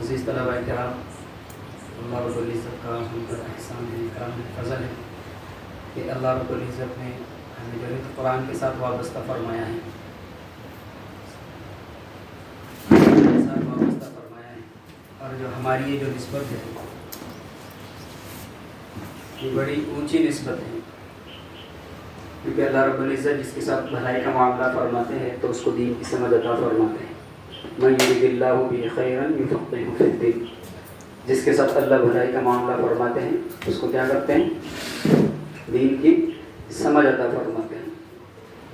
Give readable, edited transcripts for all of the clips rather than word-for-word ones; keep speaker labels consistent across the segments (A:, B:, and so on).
A: عزیز طلباء کرام، اللہ رب العزت کا ہم پر احسان ہے، کرم فضل ہے کہ اللہ رب العزت نے ہمیں جو ہے قرآن کے ساتھ وابستہ فرمایا ہے، اور جو ہماری یہ جو نسبت ہے یہ بڑی اونچی نسبت ہے، کیونکہ اللہ رب العزت جس کے ساتھ بھلائی کا معاملہ فرماتے ہیں تو اس کو دین کی سمجھ عطا فرماتے ہیں۔ من یرد اللہ بہ خیرا یفقہہ فی الدین، جس کے ساتھ اللہ بھلائی کا معاملہ فرماتے ہیں اس کو کیا کرتے ہیں؟ دین کی سمجھ عطا فرماتے ہیں۔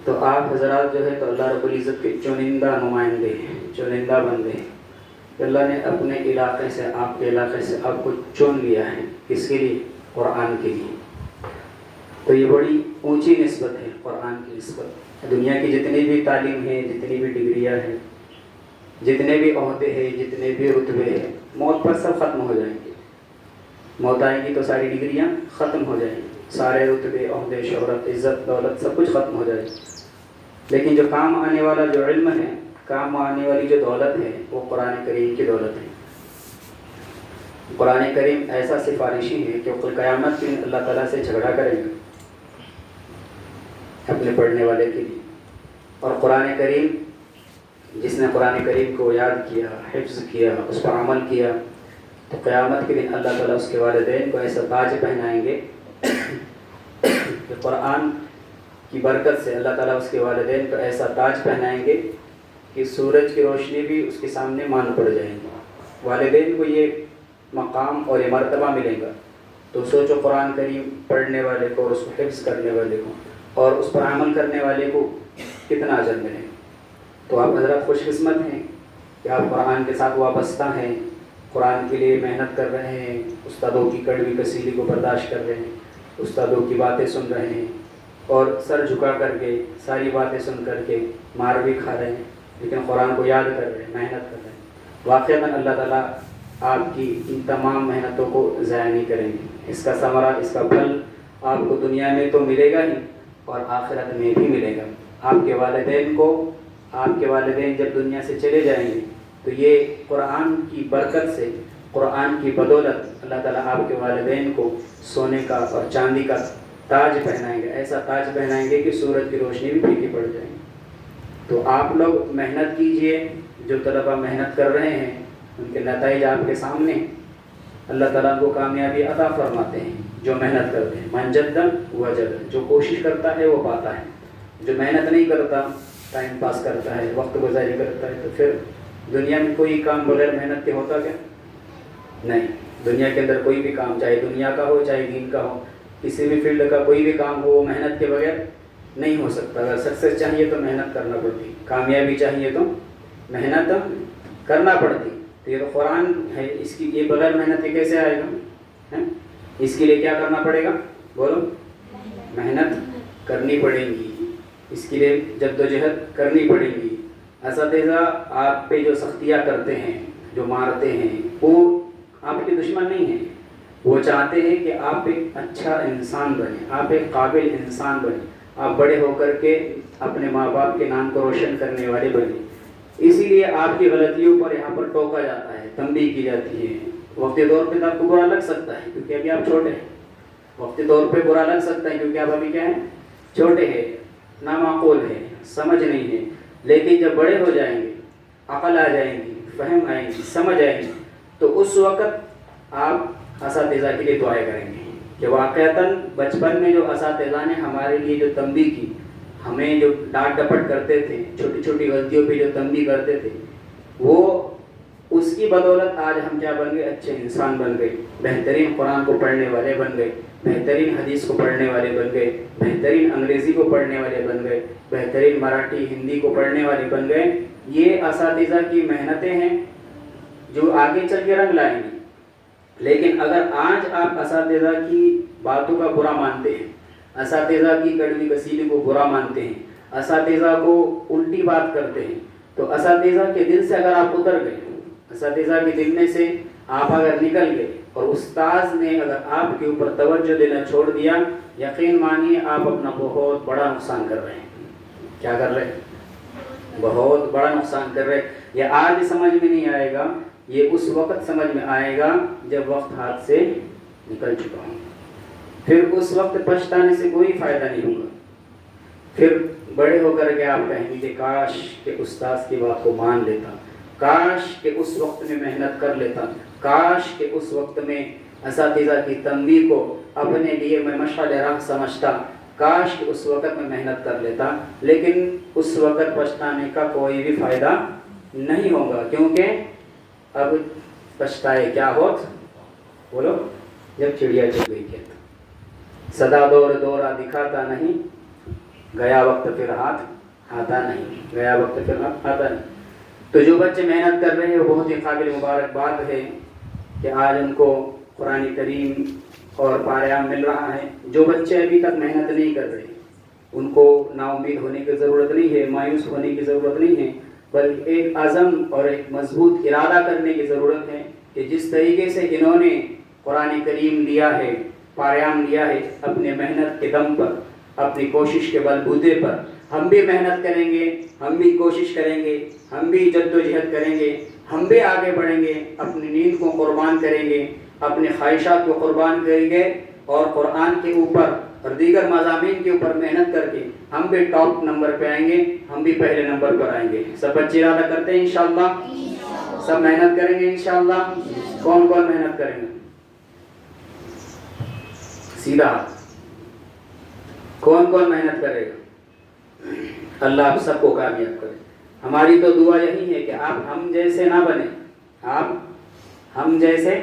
A: تو آپ حضرات جو ہے تو اللہ رب العزت کے چنندہ نمائندے ہیں، چنندہ بندے ہیں۔ اللہ نے اپنے علاقے سے، آپ کے علاقے سے آپ کو چن لیا ہے، کس کے لیے؟ قرآن کے لیے۔ تو یہ بڑی اونچی نسبت ہے قرآن کی نسبت۔ دنیا کی جتنی بھی تعلیم ہے، جتنی بھی ڈگریاں ہیں، جتنے بھی عہدے ہیں، جتنے بھی رتبے ہیں، موت پر سب ختم ہو جائیں گے۔ موت آئے گی تو ساری ڈگریاں ختم ہو جائیں گی، سارے رتبے، عہدے، شہرت، عزت، دولت سب کچھ ختم ہو جائے گی۔ لیکن جو کام آنے والا جو علم ہے، کام آنے والی جو دولت ہے، وہ قرآن کریم کی دولت ہے۔ قرآن کریم ایسا سفارشی ہے کہ وہ قیامت کے دن اللہ تعالیٰ سے جھگڑا کرے گا اپنے پڑھنے والے کے لیے۔ اور قرآن کریم، جس نے قرآن کریم کو یاد کیا، حفظ کیا، اس پر عمل کیا، تو قیامت کے دن اللہ تعالیٰ اس کے والدین کو ایسا تاج پہنائیں گے کہ قرآن کی برکت سے اللہ تعالیٰ اس کے والدین کو ایسا تاج پہنائیں گے کہ سورج کی روشنی بھی اس کے سامنے مان پڑ جائیں گی۔ والدین کو یہ مقام اور یہ مرتبہ ملے گا، تو سوچو قرآن کریم پڑھنے والے کو اور اس کو حفظ کرنے والے کو اور اس پر عمل کرنے والے کو کتنا اجر ملے گا۔ تو آپ حضرات خوش قسمت ہیں کہ آپ قرآن کے ساتھ وابستہ ہیں، قرآن کے لیے محنت کر رہے ہیں، استادوں کی کڑوی کسیلی کو برداشت کر رہے ہیں، استادوں کی باتیں سن رہے ہیں اور سر جھکا کر کے ساری باتیں سن کر کے مار بھی کھا رہے ہیں، لیکن قرآن کو یاد کر رہے ہیں، محنت کر رہے ہیں۔ واقعتاً اللہ تعالیٰ آپ کی ان تمام محنتوں کو ضائع نہیں کریں گے۔ اس کا ثمرہ، اس کا پھل آپ کو دنیا میں تو ملے گا ہی اور آخرت میں بھی ملے گا۔ آپ کے والدین جب دنیا سے چلے جائیں گے تو یہ قرآن کی برکت سے، قرآن کی بدولت اللہ تعالیٰ آپ کے والدین کو سونے کا اور چاندی کا تاج پہنائیں گے، ایسا تاج پہنائیں گے کہ سورج کی روشنی بھی پھیکی پڑ جائے گی۔ تو آپ لوگ محنت کیجئے، جو طلبہ محنت کر رہے ہیں ان کے نتائج آپ کے سامنے، اللہ تعالیٰ کو کامیابی عطا فرماتے ہیں جو محنت کرتے ہیں۔ من جد وجد، جو کوشش کرتا ہے وہ پاتا ہے، جو محنت نہیں کرتا، ٹائم پاس کرتا ہے، وقت گزاری کرتا ہے، تو پھر دنیا میں کوئی کام بغیر محنت کے ہوتا کیا؟ نہیں۔ دنیا کے اندر کوئی بھی کام، چاہے دنیا کا ہو چاہے دین کا ہو، کسی بھی فیلڈ کا کوئی بھی کام ہو، وہ محنت کے بغیر نہیں ہو سکتا۔ اگر سکسیس چاہیے تو محنت کرنا پڑتی، کامیابی چاہیے تو محنت کرنا پڑتی۔ تو یہ تو قرآن ہے، اس کی یہ بغیر محنت کے کیسے آئے گا؟ اس کے لیے کیا کرنا پڑے گا؟ بولو، محنت کرنی پڑے گی، اس کے لیے جدوجہد کرنی پڑے گی۔ اساتذہ آپ پہ جو سختیاں کرتے ہیں، جو مارتے ہیں، وہ آپ کے دشمن نہیں ہیں، وہ چاہتے ہیں کہ آپ ایک اچھا انسان بنیں، آپ ایک قابل انسان بنیں، آپ بڑے ہو کر کے اپنے ماں باپ کے نام کو روشن کرنے والے بنیں۔ اسی لیے آپ کی غلطیوں پر یہاں پر ٹوکا جاتا ہے، تنبیہ کی جاتی ہے۔ وقتی طور پہ تو آپ کو برا لگ سکتا ہے کیونکہ ابھی آپ چھوٹے ہیں، وقتی طور پہ برا لگ سکتا ہے کیونکہ آپ ابھی کیا ہیں؟ چھوٹے ہیں، نامعقول ہے، سمجھ نہیں ہے۔ لیکن جب بڑے ہو جائیں گے، عقل آ جائیں گی، فہم آئیں گی، سمجھ آئیں گی، تو اس وقت آپ اساتذہ کے لیے دعائیں کریں گے کہ واقعتاً بچپن میں جو اساتذہ نے ہمارے لیے جو تنبیہ کی، ہمیں جو ڈانٹ ڈپٹ کرتے تھے، چھوٹی چھوٹی غلطیوں پہ جو تنبیہ کرتے تھے، وہ اس کی بدولت آج ہم کیا بن گئے؟ اچھے انسان بن گئے، بہترین قرآن کو پڑھنے والے بن گئے، بہترین حدیث کو پڑھنے والے بن گئے، بہترین انگریزی کو پڑھنے والے بن گئے، بہترین مراٹھی ہندی کو پڑھنے والے بن گئے۔ یہ اساتذہ کی محنتیں ہیں جو آگے چل کے رنگ لائیں گی۔ لیکن اگر آج آپ اساتذہ کی باتوں کا برا مانتے ہیں، اساتذہ کی کڑوی کسیلی کو برا مانتے ہیں، اساتذہ کو الٹی بات کرتے ہیں، تو اساتذہ کے دل سے اگر آپ اتر گئے، اساتذہ کے دل میں سے آپ اگر نکل گئے اور استاذ نے اگر آپ کے اوپر توجہ دینا چھوڑ دیا، یقین مانیے آپ اپنا بہت بڑا نقصان کر رہے ہیں۔ کیا کر رہے ہیں؟ بہت بڑا نقصان کر رہے. یہ آج سمجھ میں نہیں آئے گا, یہ اس وقت سمجھ میں آئے گا جب وقت ہاتھ سے نکل چکا ہوں. پھر اس وقت پچھتانے سے کوئی فائدہ نہیں ہوگا. پھر بڑے ہو کر کے آپ کہیں گے کہ کاش کہ استاذ کی بات کو مان لیتا, کاش کہ اس وقت میں محنت کر لیتا, کاش کہ اس وقت میں اساتذہ کی تنبیہ کو اپنے لیے میں مشعل راہ سمجھتا, کاش کہ اس وقت میں محنت کر لیتا. لیکن اس وقت پچھتانے کا کوئی بھی فائدہ نہیں ہوگا, کیونکہ اب پچھتائے کیا ہوت, بولو, جب چڑیا چل گئی کھیت. صدا دور دورہ دکھاتا نہیں, گیا وقت پھر ہاتھ آتا نہیں, گیا وقت پھر آتا نہیں. تو جو بچے محنت کر رہے ہیں وہ بہت ہی قابل مبارکباد ہے کہ آج ان کو قرآن کریم اور پایام مل رہا ہے. جو بچے ابھی تک محنت نہیں کر رہے ان کو نا امید ہونے کی ضرورت نہیں ہے, مایوس ہونے کی ضرورت نہیں ہے, بلکہ ایک عزم اور ایک مضبوط ارادہ کرنے کی ضرورت ہے کہ جس طریقے سے انہوں نے قرآن کریم لیا ہے, پایام لیا ہے, اپنے محنت کے دم پر, اپنی کوشش کے بلبوتے پر ہم بھی محنت کریں گے, ہم بھی کوشش کریں گے, ہم بھی جد و جہد کریں گے, ہم بھی آگے بڑھیں گے, اپنی نیند کو قربان کریں گے, اپنے خواہشات کو قربان کریں گے, اور قرآن کے اوپر اور دیگر مضامین کے اوپر محنت کر کے ہم بھی ٹاپ نمبر پہ آئیں گے, ہم بھی پہلے نمبر پر آئیں گے. سب بچے ارادہ کرتے ہیں انشاءاللہ, سب محنت کریں گے انشاءاللہ. کون کون محنت کریں گے؟ سیدھا ہاتھ. کون کون محنت کرے گا؟ اللہ آپ سب کو کامیاب کرے. ہماری تو دعا یہی ہے کہ آپ ہم جیسے نہ بنے, آپ ہم جیسے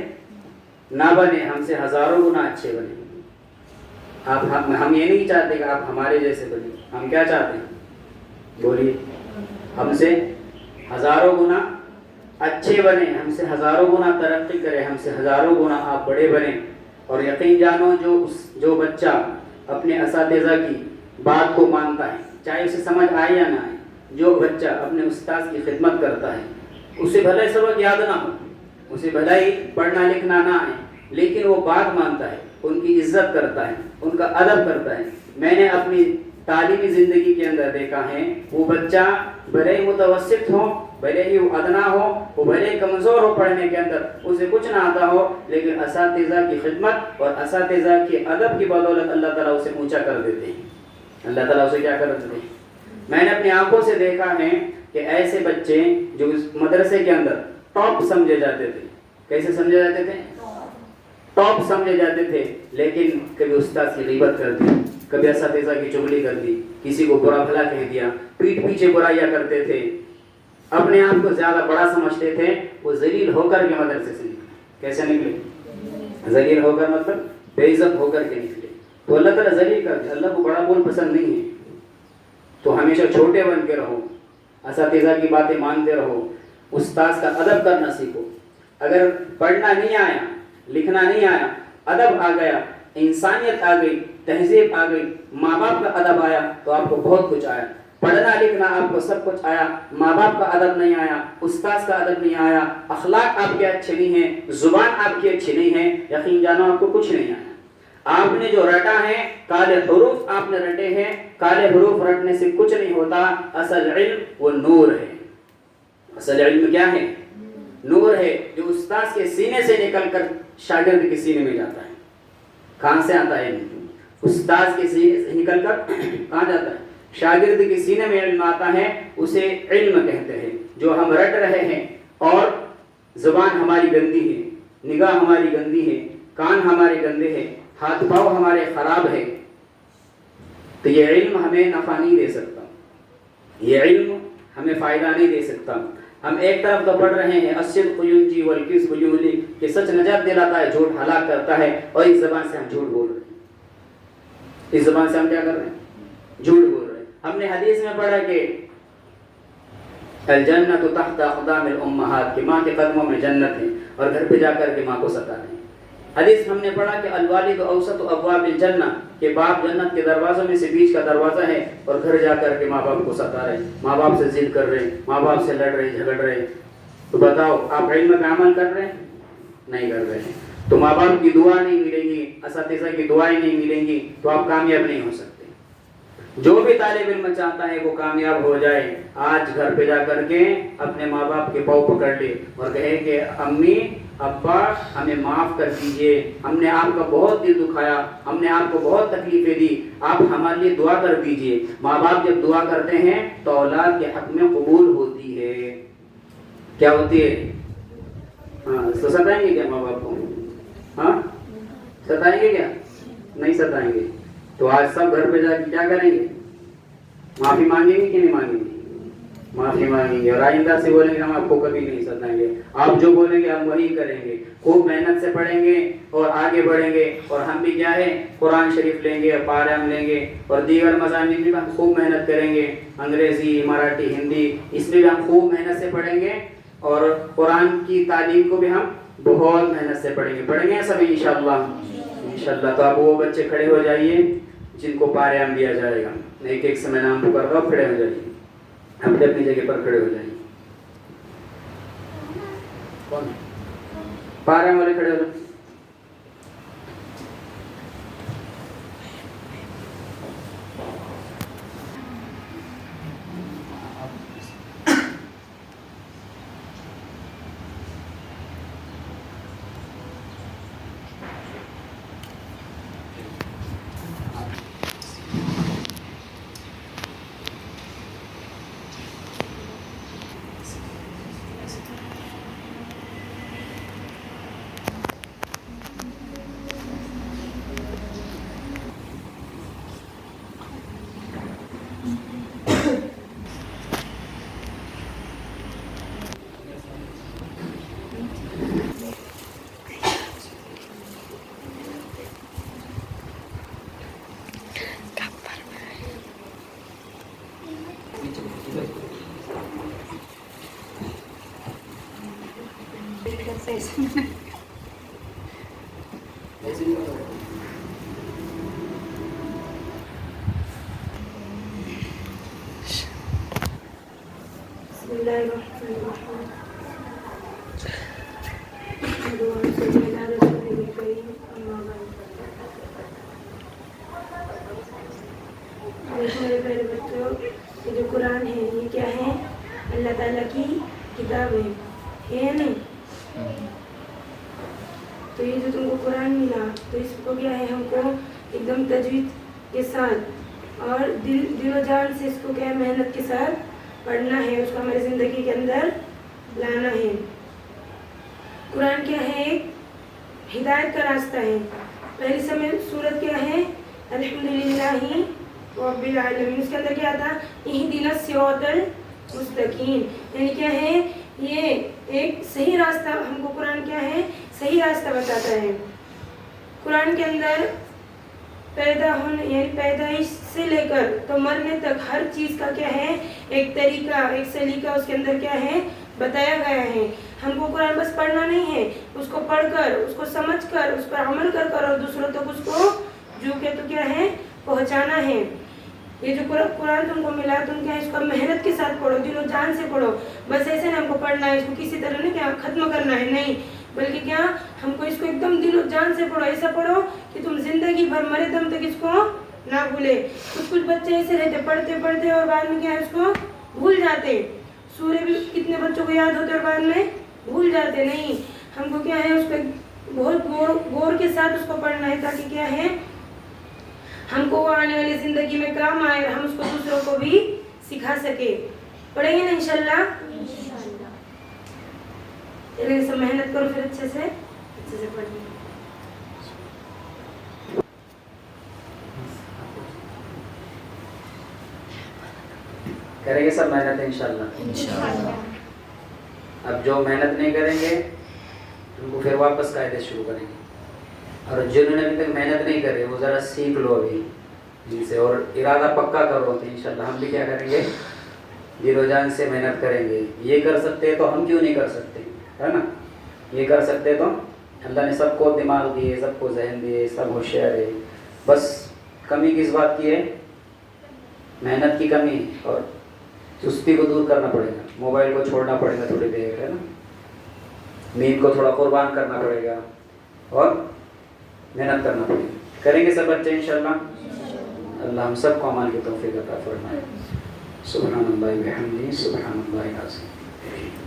A: نہ بنے, ہم سے ہزاروں گنا اچھے بنے. آپ ہم یہ نہیں چاہتے کہ آپ ہمارے جیسے بنے, ہم کیا چاہتے ہیں, بولیے, ہم سے ہزاروں گنا اچھے بنے, ہم سے ہزاروں گنا ترقی کرے, ہم سے ہزاروں گنا آپ بڑے بنے. اور یقین جانو جو بچہ اپنے اساتذہ کی بات کو مانتا ہے, چاہے اسے سمجھ آئے یا نہ آئے, جو بچہ اپنے استاذ کی خدمت کرتا ہے, اسے بھلے سبق یاد نہ ہو, اسے بھلے ہی پڑھنا لکھنا نہ آئے, لیکن وہ بات مانتا ہے, ان کی عزت کرتا ہے, ان کا ادب کرتا ہے. میں نے اپنی تعلیمی زندگی کے اندر دیکھا ہے, وہ بچہ بھلے ہی متوسط ہو, بھلے ہی وہ ادنا ہو, وہ بھلے ہی کمزور ہو پڑھنے کے اندر, اسے کچھ نہ آتا ہو, لیکن اساتذہ کی خدمت اور اساتذہ کے ادب کی بدولت اللہ تعالیٰ اسے اونچا کر دیتے ہیں. اللہ تعالیٰ اسے کیا کر دیتے ہیں؟ میں نے اپنی آنکھوں سے دیکھا ہے کہ ایسے بچے جو مدرسے کے اندر ٹاپ سمجھے جاتے تھے, کیسے سمجھے جاتے تھے؟ ٹاپ سمجھے جاتے تھے, لیکن کبھی استاد کی غیبت کر دی, کبھی اساتذہ کی چغلی کر دی, کسی کو برا بھلا کہہ دیا, پیٹھ پیچھے برائیاں کرتے تھے, اپنے آپ کو زیادہ بڑا سمجھتے تھے. وہ ذلیل ہو کر کے مدرسے سے نکلے. کیسے نکلے؟ ذلیل ہو کر, مطلب بے عزت ہو کر کے نکلے. تو اللہ تعالیٰ ذلیل کر دے. اللہ کو بڑا بول پسند نہیں ہے, تو ہمیشہ چھوٹے بن کے رہو, اساتذہ کی باتیں مانتے رہو, استاذ کا ادب کرنا سیکھو. اگر پڑھنا نہیں آیا, لکھنا نہیں آیا, ادب آ گیا, انسانیت آ گئی, تہذیب آ گئی, ماں باپ کا ادب آیا, تو آپ کو بہت کچھ آیا. پڑھنا لکھنا آپ کو سب کچھ آیا, ماں باپ کا ادب نہیں آیا, استاذ کا ادب نہیں آیا, اخلاق آپ کے اچھے نہیں ہیں, زبان آپ کی اچھی نہیں ہے, یقین جانو آپ کو کچھ نہیں آیا. آپ نے جو رٹا ہے, کالے حروف آپ نے رٹے ہیں, کالے حروف رٹنے سے کچھ نہیں ہوتا. اصل علم وہ نور ہے. اصل علم کیا ہے؟ نور ہے, جو استاذ کے سینے سے نکل کر شاگرد کے سینے میں جاتا ہے. کہاں سے آتا ہے؟ استاذ کے سینے سے نکل کر کہاں جاتا ہے؟ شاگرد کے سینے میں علم آتا ہے, اسے علم کہتے ہیں. جو ہم رٹ رہے ہیں, اور زبان ہماری گندی ہے, نگاہ ہماری گندی ہے, کان ہمارے گندے ہیں, ہاتھ پاؤں ہمارے خراب ہے, تو یہ علم ہمیں نفع نہیں دے سکتا, یہ علم ہمیں فائدہ نہیں دے سکتا. ہم ایک طرف تو پڑھ رہے ہیں الصدق ینجی والکذب یہلی, کہ سچ نجات دلاتا ہے, جھوٹ ہلاک کرتا ہے, اور اس زبان سے ہم جھوٹ بول رہے ہیں. اس زبان سے ہم کیا کر رہے ہیں؟ جھوٹ بول رہے ہیں. ہم نے حدیث میں پڑھا کہ الجنت تحت اقدام الامہات, کہ ماں کے قدموں میں جنت ہے, اور گھر پہ جا کر کے ماں کو ستا رہے ہیں. حدیث ہم نے پڑھا کہ الوالد اوسط ابواب الجنہ, کہ باپ جنت کے دروازوں میں سے بیچ کا دروازہ ہے, اور گھر جا کر کے ماں باپ کو ستا رہے, ماں باپ سے ضد کر رہے, ماں باپ سے لڑ رہے, جھگڑ رہے. تو بتاؤ آپ علم پہ عمل کر رہے ہیں؟ نہیں کر رہے ہیں. تو ماں باپ کی دعا نہیں ملیں گی, اساتذہ کی دعائیں نہیں ملیں گی, تو آپ کامیاب نہیں ہو سکتے. جو بھی طالب علم چاہتا ہے وہ کامیاب ہو جائے، آج گھر پہ جا کر کے اپنے ماں باپ کے پاؤں پکڑ لے اور کہے کہ امی ابا ہمیں معاف کر دیجئے، ہم نے آپ کا بہت دل دکھایا، ہم نے آپ کو بہت تکلیفیں دی، آپ ہمارے لیے دعا کر دیجئے۔ ماں باپ جب دعا کرتے ہیں تو اولاد کے حق میں قبول ہوتی ہے۔ کیا ہوتی ہے؟ ہاں، تو ستائیں گے کیا ماں باپ کو؟ ہاں ستائیں گے کیا؟ نہیں ستائیں گے۔ تو آج سب گھر پہ جا کے کیا کریں گے؟ معافی مانگیں گے کہ نہیں مانگیں گے؟ معافی مانگیں گے، اور آئندہ سے بولیں گے ہم آپ کو کبھی نہیں ستائیں گے، آپ جو بولیں گے ہم وہی کریں گے، خوب محنت سے پڑھیں گے اور آگے بڑھیں گے، اور ہم بھی کیا ہے قرآن شریف لیں گے، پارے ہم لیں گے، اور دیگر مضامین میں ہم خوب محنت کریں گے، انگریزی، مراٹھی، ہندی، اس میں بھی ہم خوب محنت سے پڑھیں گے، اور قرآن کی تعلیم کو بھی ہم بہت محنت سے پڑھیں گے سب انشاءاللہ۔ انشاءاللہ تو اب وہ بچے کھڑے ہو جائیے جن کو پارے دیا جائے گا، ایک ایک سے میں نام پکار رہا ہوں، کھڑے ہو جائیے، اپنی اپنی جگہ پر کھڑے ہو جائیے۔ کون پارے والے کھڑے ہو جائیں؟
B: بسم الله الرحمن الرحيم. اللهم صل على رسوله الكريم. أما بعد. میرے پیارے بچوں، یہ جو قرآن ہے یہ کیا ہے؟ اللہ تعالیٰ کی کتاب ہے یا نہیں؟ تو یہ جو تم کو قرآن ملا تو اس کو کیا ہے، ہم کو ایک دم تجوید کے ساتھ اور دل و جان سے اس کو کیا ہے محنت کے ساتھ پڑھنا ہے، اس کو ہماری زندگی کے اندر لانا ہے۔ قرآن کیا ہے؟ ایک ہدایت کا راستہ ہے۔ پہلی سورت کیا ہے؟ الحمدللہ رب العالمین۔ اس کے اندر کیا تھا؟ اہدنا الصراط المستقیم، یعنی کیا ہے یہ ایک صحیح راستہ، ہم کو قرآن کیا ہے صحیح راستہ بتاتا ہے۔ قرآن کے اندر پیدا ہونے یعنی پیدائش سے لے کر تو مرنے تک ہر چیز کا کیا ہے ایک طریقہ، ایک سلیقہ اس کے اندر کیا ہے بتایا گیا ہے۔ ہم کو قرآن بس پڑھنا نہیں ہے، اس کو پڑھ کر، اس کو سمجھ کر، اس پر عمل کر کر اور دوسروں تک اس کو جو کہ تو کیا ہے پہنچانا ہے۔ یہ جو قرآن تم کو ملا، تم کیا ہے اس کو محنت کے ساتھ پڑھو، دل و جان سے پڑھو، بس ایسے نہیں ہم کو پڑھنا ہے، اس کو کسی طرح نہیں کیا ختم کرنا ہے، نہیں، بلکہ کیا ہم کو اس کو ایک دم دل و جان سے پڑھو، ایسا پڑھو کہ تم زندگی بھر مرے دم تک اس کو نہ بھولے۔ کچھ بچے ایسے رہتے پڑھتے پڑھتے اور بعد میں کیا ہے اس کو بھول جاتے، سورے بھی کتنے بچوں کو یاد ہوتے اور بعد میں بھول جاتے، نہیں، ہم کو کیا ہے اس پہ بہت غور کے ساتھ اس کو پڑھنا ہے، تاکہ کیا ہے ہم کو وہ آنے والی زندگی میں کام آئے اور ہم اس کو دوسروں کو بھی سکھا سکے۔ پڑھیں گے نا انشاءاللہ؟ چلیے سب محنت کرو، پھر اچھے سے پڑھیں۔
A: کریں گے سب محنت انشاءاللہ۔ اب جو محنت نہیں کریں گے ان کو پھر واپس قاعدے شروع کریں گے، اور جنہوں نے ابھی تک محنت نہیں کرے وہ ذرا سیکھ لو ابھی جن سے، اور ارادہ پکا کرو کہ انشاءاللہ ہم بھی کیا کریں گے دل و جان سے محنت کریں گے۔ یہ کر سکتے تو ہم کیوں نہیں کر سکتے، ہے نا؟ یہ کر سکتے تو اللہ نے سب کو دماغ دیے، سب کو ذہن دیے، سب ہوشیار ہے، بس کمی کس بات کی ہے؟ محنت کی کمی، اور سستی کو دور کرنا پڑے گا، موبائل کو چھوڑنا پڑے گا تھوڑی دیر، ہے نا؟ نیند کو تھوڑا قربان کرنا پڑے گا اور محنت کرنا پڑے گا۔ کریں گے سب بچے انشاءاللہ؟ اللہ ہم سب کو عمل کی توفیق عطا فرمائے. سبحان اللہ بحمدہ سبحان اللہ العظیم.